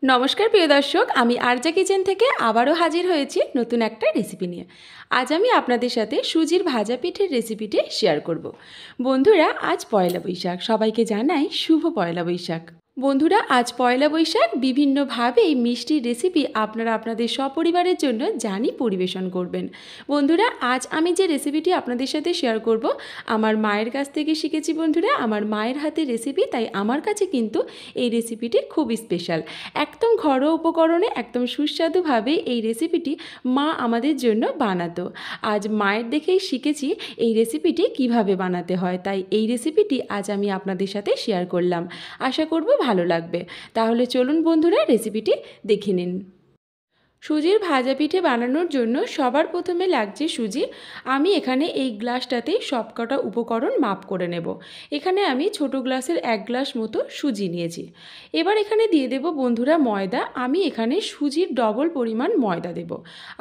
নমস্কার প্রিয় দর্শক, আমি আরজা কিচেন থেকে আবারও হাজির হয়েছি নতুন একটা রেসিপি নিয়ে। আজ আমি আপনাদের সাথে সুজির ভাজা পিঠের রেসিপিটি শেয়ার করব। বন্ধুরা, আজ পয়লা বৈশাখ, সবাইকে জানাই শুভ পয়লা বৈশাখ। বন্ধুরা, আজ পয়লা বৈশাখ, বিভিন্নভাবে এই মিষ্টির রেসিপি আপনারা আপনাদের সপরিবারের জন্য জানি পরিবেশন করবেন। বন্ধুরা, আজ আমি যে রেসিপিটি আপনাদের সাথে শেয়ার করব আমার মায়ের কাছ থেকে শিখেছি। বন্ধুরা, আমার মায়ের হাতের রেসিপি, তাই আমার কাছে কিন্তু এই রেসিপিটি খুব স্পেশাল। একদম ঘরোয়া উপকরণে একদম সুস্বাদুভাবে এই রেসিপিটি মা আমাদের জন্য বানাতো। আজ মায়ের দেখেই শিখেছি এই রেসিপিটি কিভাবে বানাতে হয়, তাই এই রেসিপিটি আজ আমি আপনাদের সাথে শেয়ার করলাম। আশা করব ভালো লাগবে। তাহলে চলুন বন্ধুরা, রেসিপিটি দেখে নিন। সুজির ভাজা পিঠে বানানোর জন্য সবার প্রথমে লাগছে সুজি। আমি এখানে এই গ্লাসটাতেই সবকটা উপকরণ মাপ করে নেব। এখানে আমি ছোট গ্লাসের 1 গ্লাস মতো সুজি নিয়েছি। এবার এখানে দিয়ে দেব বন্ধুরা ময়দা। আমি এখানে সুজির ডবল পরিমাণ ময়দা দেব।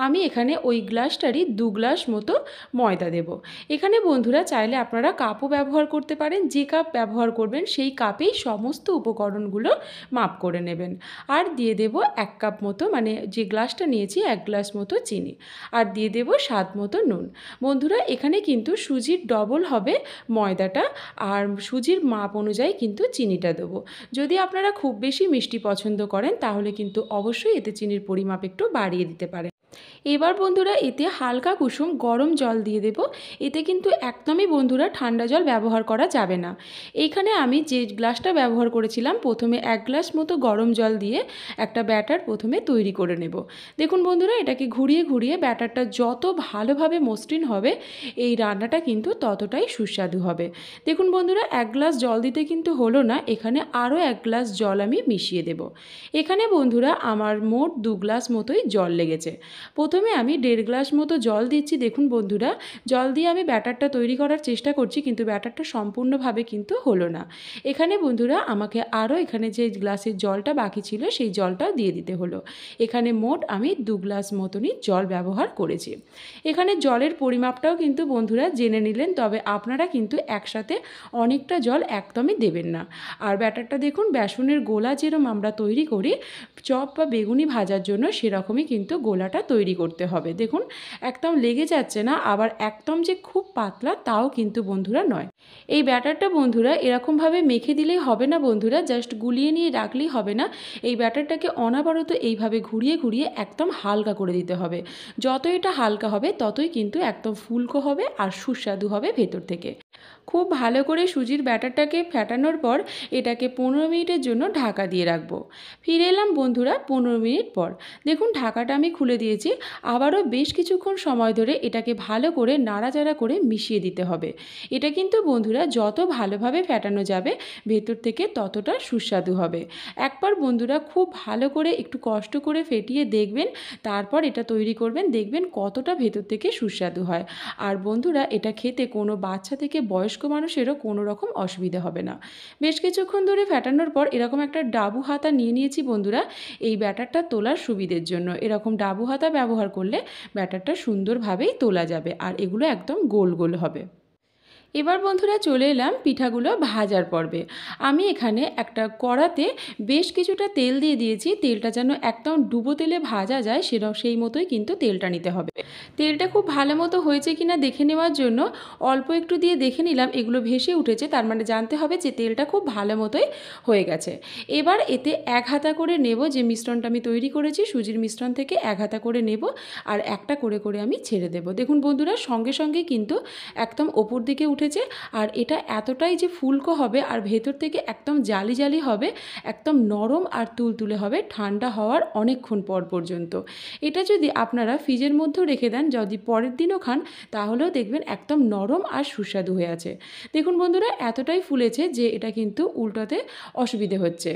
আমি এখানে ওই গ্লাসটারই 2 গ্লাস মতো ময়দা দেব। এখানে বন্ধুরা চাইলে আপনারা কাপও ব্যবহার করতে পারেন। যে কাপ ব্যবহার করবেন সেই কাপেই সমস্ত উপকরণগুলো মাপ করে নেবেন। আর দিয়ে দেব 1 কাপ মতো, মানে যে গ্লাসটা নিয়েছি 1 গ্লাস মতো চিনি, আর দিয়ে দেব স্বাদ মতো নুন। বন্ধুরা, এখানে কিন্তু সুজির ডবল হবে ময়দাটা, আর সুজির মাপ অনুযায়ী কিন্তু চিনিটা দেবো। যদি আপনারা খুব বেশি মিষ্টি পছন্দ করেন তাহলে কিন্তু অবশ্যই এতে চিনির পরিমাপ একটু বাড়িয়ে দিতে পারেন। এবার বন্ধুরা এতে হালকা কুসুম গরম জল দিয়ে দেব। এতে কিন্তু একদমই বন্ধুরা ঠান্ডা জল ব্যবহার করা যাবে না। এইখানে আমি যে গ্লাসটা ব্যবহার করেছিলাম, প্রথমে 1 গ্লাস মতো গরম জল দিয়ে একটা ব্যাটার প্রথমে তৈরি করে নেব। দেখুন বন্ধুরা, এটাকে ঘুরিয়ে ঘুরিয়ে ব্যাটারটা যত ভালোভাবে মসৃণ হবে এই রান্নাটা কিন্তু ততটাই সুস্বাদু হবে। দেখুন বন্ধুরা, 1 গ্লাস জল দিতে কিন্তু হলো না, এখানে আরও 1 গ্লাস জল আমি মিশিয়ে দেব। এখানে বন্ধুরা আমার মোট 2 গ্লাস মতোই জল লেগেছে। প্রথমে আমি 1.5 গ্লাস মতো জল দিচ্ছি। দেখুন বন্ধুরা, জল দিয়ে আমি ব্যাটারটা তৈরি করার চেষ্টা করছি, কিন্তু ব্যাটারটা সম্পূর্ণভাবে কিন্তু হলো না। এখানে বন্ধুরা আমাকে আরও এখানে যে গ্লাসের জলটা বাকি ছিল সেই জলটাও দিয়ে দিতে হলো। এখানে মোট আমি 2 গ্লাস মতনই জল ব্যবহার করেছি। এখানে জলের পরিমাপটাও কিন্তু বন্ধুরা জেনে নিলেন, তবে আপনারা কিন্তু একসাথে অনেকটা জল একদমই দেবেন না। আর ব্যাটারটা দেখুন, বেসনের গোলা যেরকম আমরা তৈরি করি চপ বা বেগুনি ভাজার জন্য, সেরকমই কিন্তু গোলাটা তৈরি করতে হবে। দেখুন একদম লেগে যাচ্ছে না, আবার একদম যে খুব পাতলা তাও কিন্তু বন্ধুরা নয়। এই ব্যাটারটা বন্ধুরা এরকমভাবে মেখে দিলেই হবে না বন্ধুরা, জাস্ট গুলিয়ে নিয়ে রাখলেই হবে না। এই ব্যাটারটাকে অনবরত এইভাবে ঘুরিয়ে ঘুরিয়ে একদম হালকা করে দিতে হবে। যত এটা হালকা হবে ততই কিন্তু একদম ফুলকো হবে আর সুস্বাদু হবে ভেতর থেকে। খুব ভালো করে সুজির ব্যাটারটাকে ফেটানোর পর এটাকে 15 মিনিটের জন্য ঢাকা দিয়ে রাখবো। ফিরে এলাম বন্ধুরা 15 মিনিট পর। দেখুন ঢাকাটা আমি খুলে দিয়েছি। আবারও বেশ কিছুক্ষণ সময় ধরে এটাকে ভালো করে নাড়াচাড়া করে মিশিয়ে দিতে হবে। এটা কিন্তু বন্ধুরা যত ভালোভাবে ফেটানো যাবে ভেতর থেকে ততটা সুস্বাদু হবে। একবার বন্ধুরা খুব ভালো করে একটু কষ্ট করে ফেটিয়ে দেখবেন, তারপর এটা তৈরি করবেন, দেখবেন কতটা ভেতর থেকে সুস্বাদু হয়। আর বন্ধুরা এটা খেতে কোনো বাচ্চা থেকে বয়স্ক মানুষেরও কোনো রকম অসুবিধা হবে না। বেশ কিছুক্ষণ ধরে ফেটানোর পর এরকম একটা ডাবু হাতা নিয়ে নিয়েছি বন্ধুরা, এই ব্যাটারটা তোলার সুবিধের জন্য। এরকম ডাবু হাতা ব্যবহার করলে ব্যাটারটা সুন্দরভাবেই তোলা যাবে, আর এগুলো একদম গোল গোল হবে। এবার বন্ধুরা চলে এলাম পিঠাগুলো ভাজার পর্বে। আমি এখানে একটা কড়াতে বেশ কিছুটা তেল দিয়ে দিয়েছি। তেলটা যেন একদম ডুবো তেলে ভাজা যায় সেই মতোই কিন্তু তেলটা নিতে হবে। তেলটা খুব ভালো মতো হয়েছে কিনা দেখে নেওয়ার জন্য অল্প একটু দিয়ে দেখে নিলাম, এগুলো ভেসে উঠেছে, তার মানে জানতে হবে যে তেলটা খুব ভালো মতোই হয়ে গেছে। এবার এতে 1 হাতা করে নেব, যে মিশ্রণটা আমি তৈরি করেছি সুজির মিশ্রণ থেকে 1 হাতা করে নেব, আর একটা করে করে আমি ছেড়ে দেব। দেখুন বন্ধুরা সঙ্গে সঙ্গে কিন্তু একদম ওপর দিকে উঠেছে, আর এটা এতটাই যে ফুলকো হবে আর ভেতর থেকে একদম জালি জালি হবে, একদম নরম আর তুলতুলে হবে ঠান্ডা হওয়ার অনেকক্ষণ পর পর্যন্ত। এটা যদি আপনারা ফ্রিজের মধ্যেও রেখে দেন, যদি পরের দিনও খান, তাহলেও দেখবেন একদম নরম আর সুস্বাদু হয়ে আছে। দেখুন বন্ধুরা এতটাই ফুলেছে যে এটা কিন্তু উল্টোতে অসুবিধে হচ্ছে।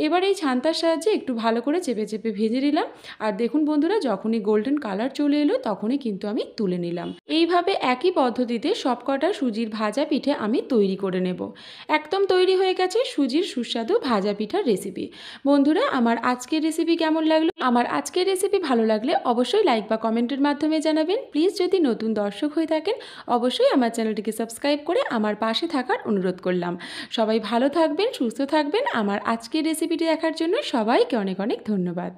এবার এই ছান্তার সাহায্যে একটু ভালো করে চেপে চেপে ভেজে নিলাম, আর দেখুন বন্ধুরা যখনই গোল্ডেন কালার চলে এলো তখনই কিন্তু আমি তুলে নিলাম। এইভাবে একই পদ্ধতিতে সবকটা সুজির ভাজা পিঠে আমি তৈরি করে নেব। একদম তৈরি হয়ে গেছে সুজির সুস্বাদু ভাজা পিঠার রেসিপি। বন্ধুরা, আমার আজকের রেসিপি কেমন লাগলো? আমার আজকের রেসিপি ভালো লাগলে অবশ্যই লাইক বা কমেন্টের মাধ্যমে জানাবেন। প্লিজ যদি নতুন দর্শক হয়ে থাকেন অবশ্যই আমার চ্যানেলটিকে সাবস্ক্রাইব করে আমার পাশে থাকার অনুরোধ করলাম। সবাই ভালো থাকবেন, সুস্থ থাকবেন। আমার আজকের রেসিপিটি দেখার জন্য সবাইকে অনেক অনেক ধন্যবাদ।